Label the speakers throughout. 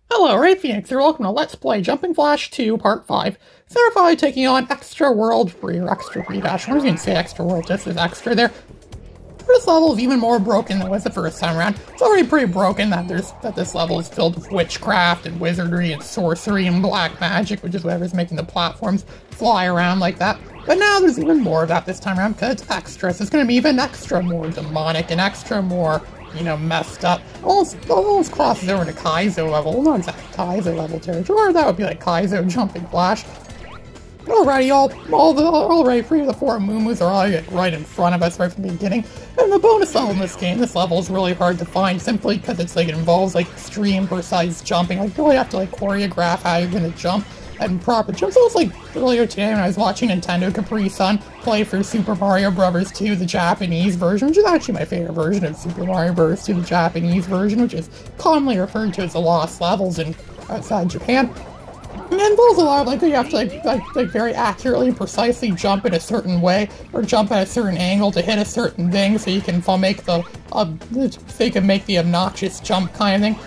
Speaker 1: Hello, Ray Phoenix here, welcome to Let's Play Jumping Flash 2 Part 5. Certified taking on Extra World Free, or Extra Free Dash. I'm just going to say Extra World, just as extra there. This level is even more broken than it was the first time around. It's already pretty broken that this level is filled with witchcraft and wizardry and sorcery and black magic, which is whatever's making the platforms fly around like that. But now there's even more of that this time around because it's extra, so it's going to be even extra more demonic and extra more, you know, messed up. Almost crosses over to Kaizo level. Well, not exactly Kaizo level territory, or that would be like Kaizo Jumping Flash. Alrighty, already 3 of the 4 Muumuus are all right in front of us right from the beginning. And the bonus level in this game, this level is really hard to find simply because it involves like extreme precise jumping. Like you really have to like choreograph how you're gonna jump and proper jumps. So it's like earlier today when I was watching Nintendo Capri-Sun play through Super Mario Bros. 2, the Japanese version, which is actually my favorite version of Super Mario Bros. 2, the Japanese version, which is commonly referred to as the Lost Levels outside Japan. And it involves a lot of, like, you have to, like very accurately and precisely jump in a certain way, or jump at a certain angle to hit a certain thing, so you can make the obnoxious jump kind of thing.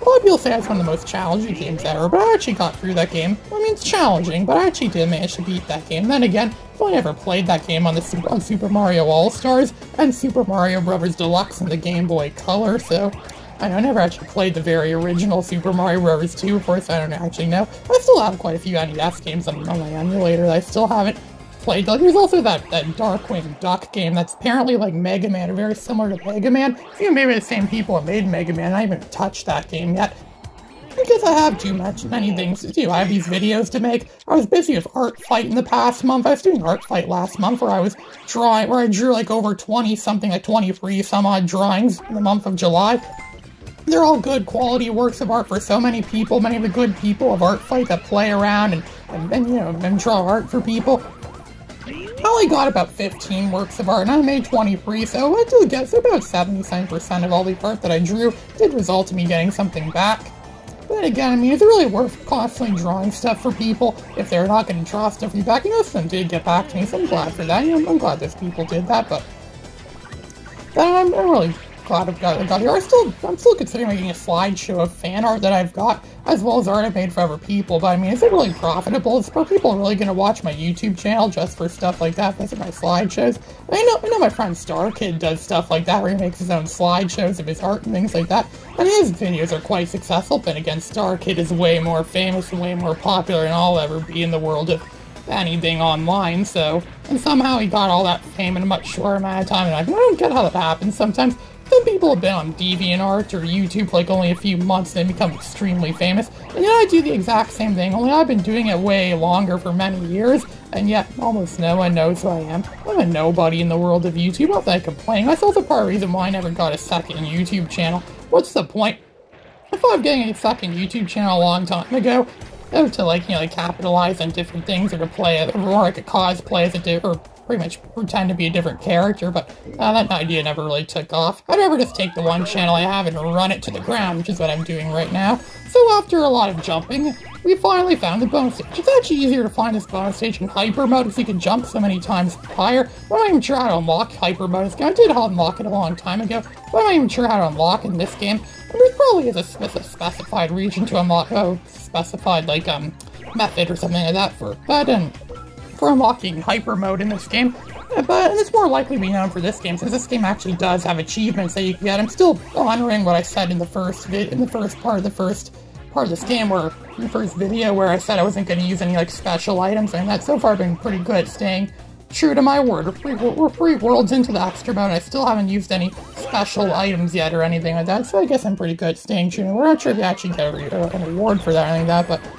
Speaker 1: A lot of people say it's one of the most challenging games ever, but I actually got through that game. I mean, it's challenging, but I actually did manage to beat that game. Then again, I've only ever played that game on Super Mario All-Stars, and Super Mario Bros. Deluxe in the Game Boy Color, so I never actually played the very original Super Mario Bros. 2 before, so I don't actually know. I still have quite a few NES games on my emulator that I still haven't played. There's also that Darkwing Duck game that's apparently like Mega Man, or very similar to Mega Man. I think maybe the same people who made Mega Man. I haven't touched that game yet. I guess I have many things to do. I have these videos to make. I was busy with Art Fight in the past month. I was doing Art Fight last month where I drew like over 20-something, like 23 some odd drawings in the month of July. They're all good quality works of art for so many people, many of the good people of Art Fight that play around and draw art for people. I only got about 15 works of art, and I made 23, so I do guess about 77% of all the art that I drew did result in me getting something back. But then again, I mean, is it really worth constantly drawing stuff for people if they're not going to draw stuff for you back? You know, some did get back to me, so I'm glad for that. I'm glad those people did that, but I'm really glad I've got here. I'm still considering making a slideshow of fan art that I've got, as well as art I've made for other people, but I mean, is it really profitable? Is people really going to watch my YouTube channel just for stuff like that? That's my slideshows. I know my friend StarKid does stuff like that, where he makes his own slideshows of his art and things like that, and his videos are quite successful, but again, StarKid is way more famous and way more popular than I'll ever be in the world of anything online, and somehow he got all that fame in a much shorter amount of time, and I don't get how that happens sometimes. Some people have been on DeviantArt or YouTube for like only a few months and they become extremely famous. And I do the exact same thing, only I've been doing it way longer for many years, and yet almost no one knows who I am. I'm a nobody in the world of YouTube, not that I complain. That's also part of the reason why I never got a second YouTube channel. What's the point? I thought of getting a second YouTube channel a long time ago, to like capitalize on different things, or to play or like a cosplay as or pretty much pretend to be a different character, but that idea never really took off. I'd rather just take the one channel I have and run it to the ground, which is what I'm doing right now. So after a lot of jumping, we finally found the bonus stage. It's actually easier to find this bonus stage in hyper mode because you can jump so many times higher. I'm not even sure how to unlock hyper mode in this game. I did unlock it a long time ago, but I'm not even sure how to unlock in this game. And there probably is a specified region to unlock, specified like method or something like that for unlocking hyper mode in this game. And it's more likely to be known for this game, since this game actually does have achievements that you can get. I'm still honoring what I said in the first part of this game, where in the first video where I said I wasn't going to use any like special items, and that so far I've been pretty good at staying true to my word. We're 3 worlds into the extra mode, and I still haven't used any special items yet or anything like that, so I guess I'm pretty good at staying true. We're not sure if you actually get a reward for that or anything like that, but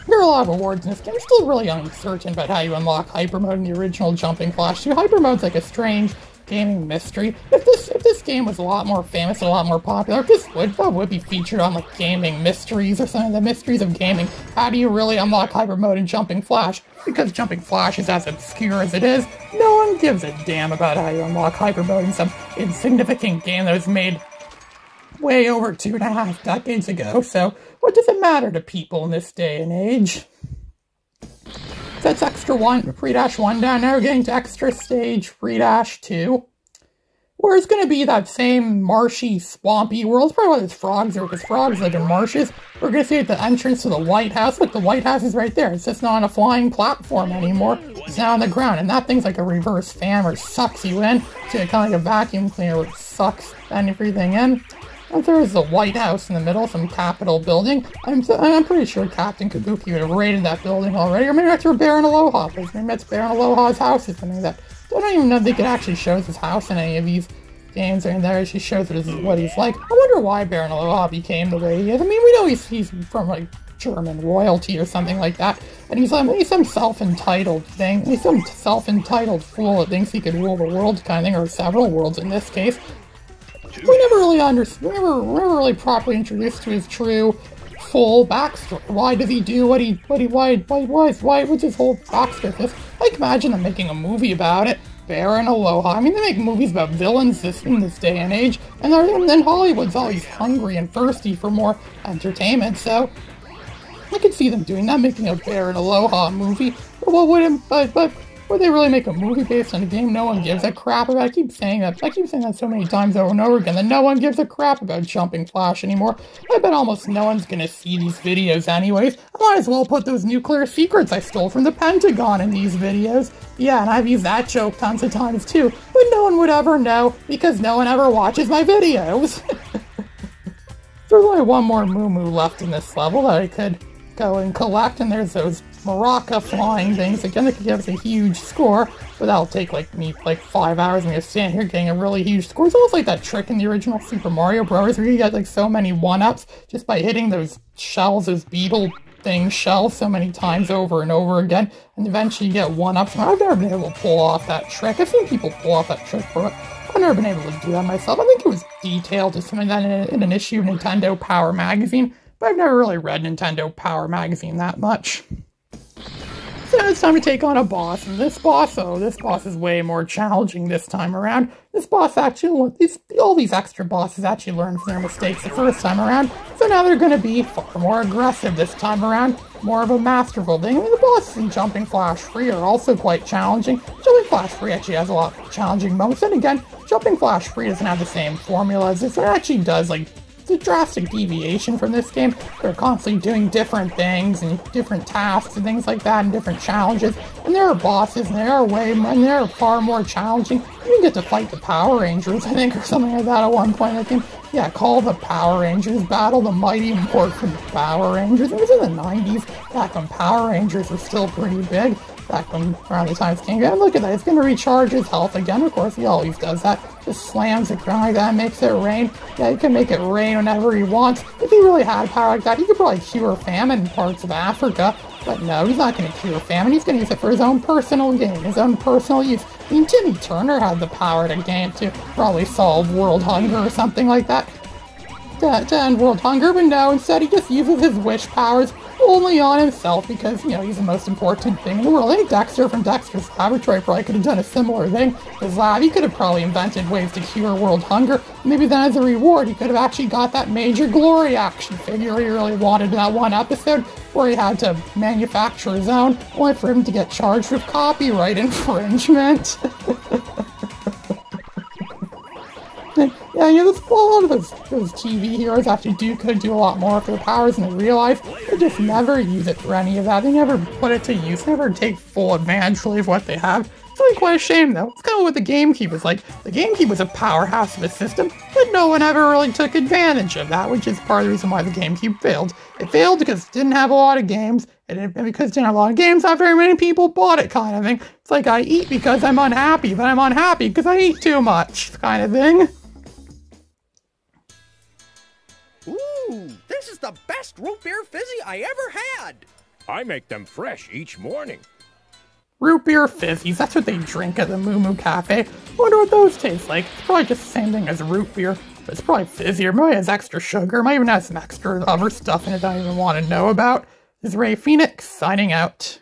Speaker 1: there are a lot of rewards in this game. I'm still really uncertain about how you unlock hyper mode in the original Jumping Flash 2. Hyper mode's like a strange gaming mystery. If this game was a lot more famous and a lot more popular, what would be featured on like gaming mysteries or something, the mysteries of gaming. How do you really unlock hyper mode in Jumping Flash? Because Jumping Flash is as obscure as it is, no one gives a damn about how you unlock hyper mode in some insignificant game that was made way over 2.5 decades ago, so what does it matter to people in this day and age? That's Extra 1, Free Dash 1 down. Now we're getting to Extra Stage, Free Dash 2. Or it's going to be that same marshy, swampy world. It's probably why there's frogs there, because frogs live in marshes. We're going to see at the entrance to the White House. Look, the White House is right there. It's just not on a flying platform anymore. It's now on the ground. And that thing's like a reverse fan where it sucks you in. So it's kind of like a vacuum cleaner where it sucks everything in. And there's the White House in the middle, some Capitol building. I'm pretty sure Captain Kabuki would have raided that building already. Or maybe that's where Baron Aloha is. Maybe that's Baron Aloha's house or something like that. I don't even know if they could actually show his house in any of these games, and there she shows that this is what he's like. I wonder why Baron Aloha became the way he is. I mean, we know he's from like German royalty or something like that, and he's some self-entitled thing. He's some self-entitled fool that thinks he could rule the world kind of thing, or several worlds in this case. We never really understood. We were never really properly introduced to his true full backstory. Why does he do what's his whole backstory? I can imagine them making a movie about it. Baron Aloha. I mean, they make movies about villains in this day and age, and then Hollywood's always hungry and thirsty for more entertainment, so I could see them doing that, making a Baron Aloha movie. But would they really make a movie based on a game no one gives a crap about? I keep saying that so many times over and over again, that no one gives a crap about Jumping Flash anymore. I bet almost no one's gonna see these videos anyways. I might as well put those nuclear secrets I stole from the Pentagon in these videos. Yeah, and I've used that joke tons of times too, but no one would ever know because no one ever watches my videos. There's only one more Moo left in this level that I could go and collect, and there's those Maraca flying things. Again, they could give us a huge score, but that'll take like 5 hours and me to stand here getting a really huge score. It's almost like that trick in the original Super Mario Bros. Where you get like so many 1-ups just by hitting those shells, those beetle thing shells so many times over and over again, and eventually you get 1-ups. I've never been able to pull off that trick. I've seen people pull off that trick, but I've never been able to do that myself. I think it was detailed to something that in an issue of Nintendo Power Magazine, but I've never really read Nintendo Power Magazine that much. So now it's time to take on a boss, and this boss is way more challenging this time around. This boss actually, all these extra bosses actually learned from their mistakes the first time around, so now they're going to be far more aggressive this time around, more of a masterful thing. I mean, the bosses in Jumping Flash Free are also quite challenging. Jumping Flash Free actually has a lot of challenging moments, and again, Jumping Flash Free doesn't have the same formula as this. It actually does, like, a drastic deviation from this game. They're constantly doing different things and different tasks and things like that and different challenges. And there are bosses and they're far more challenging. You can get to fight the Power Rangers, I think, or something like that at one point. I think, yeah, call the Power Rangers, battle the mighty morphin Power Rangers. It was in the 90s, back when Power Rangers were still pretty big. Back when, around the time it came out. Look at that, it's going to recharge his health again. Of course, he always does that. Just slams the ground like that, makes it rain. Yeah, he can make it rain whenever he wants. If he really had power like that, he could probably cure famine in parts of Africa. But no, he's not going to cure famine. He's going to use it for his own personal gain, his own personal use. I mean, Timmy Turner had the power to probably solve world hunger or something like that. To end world hunger, but no, instead he just uses his wish powers only on himself because, you know, he's the most important thing in the world. I think Dexter from Dexter's Laboratory probably could have done a similar thing. His lab, he could have probably invented ways to cure world hunger. Maybe then as a reward, he could have actually got that Major Glory action figure he really wanted in that one episode where he had to manufacture his own, only for him to get charged with copyright infringement. Yeah, you know, a lot of those TV heroes actually could do a lot more with their powers in real life. They just never use it for any of that. They never put it to use, never take full advantage really of what they have. It's really quite a shame, though. It's kind of what the GameCube was like. The GameCube was a powerhouse of a system, but no one ever really took advantage of that, which is part of the reason why the GameCube failed. It failed because it didn't have a lot of games, and because it didn't have a lot of games, not very many people bought it, kind of thing. It's like, I eat because I'm unhappy, but I'm unhappy because I eat too much, kind of thing.
Speaker 2: Ooh, this is the best root beer fizzy I ever had!
Speaker 3: I make them fresh each morning.
Speaker 1: Root beer fizzies, that's what they drink at the Moo Moo Cafe. Wonder what those taste like. It's probably just the same thing as root beer, but it's probably fizzier. Maybe it has extra sugar, might even have some extra other stuff in it I don't even want to know about. This is Ray Phoenix, signing out.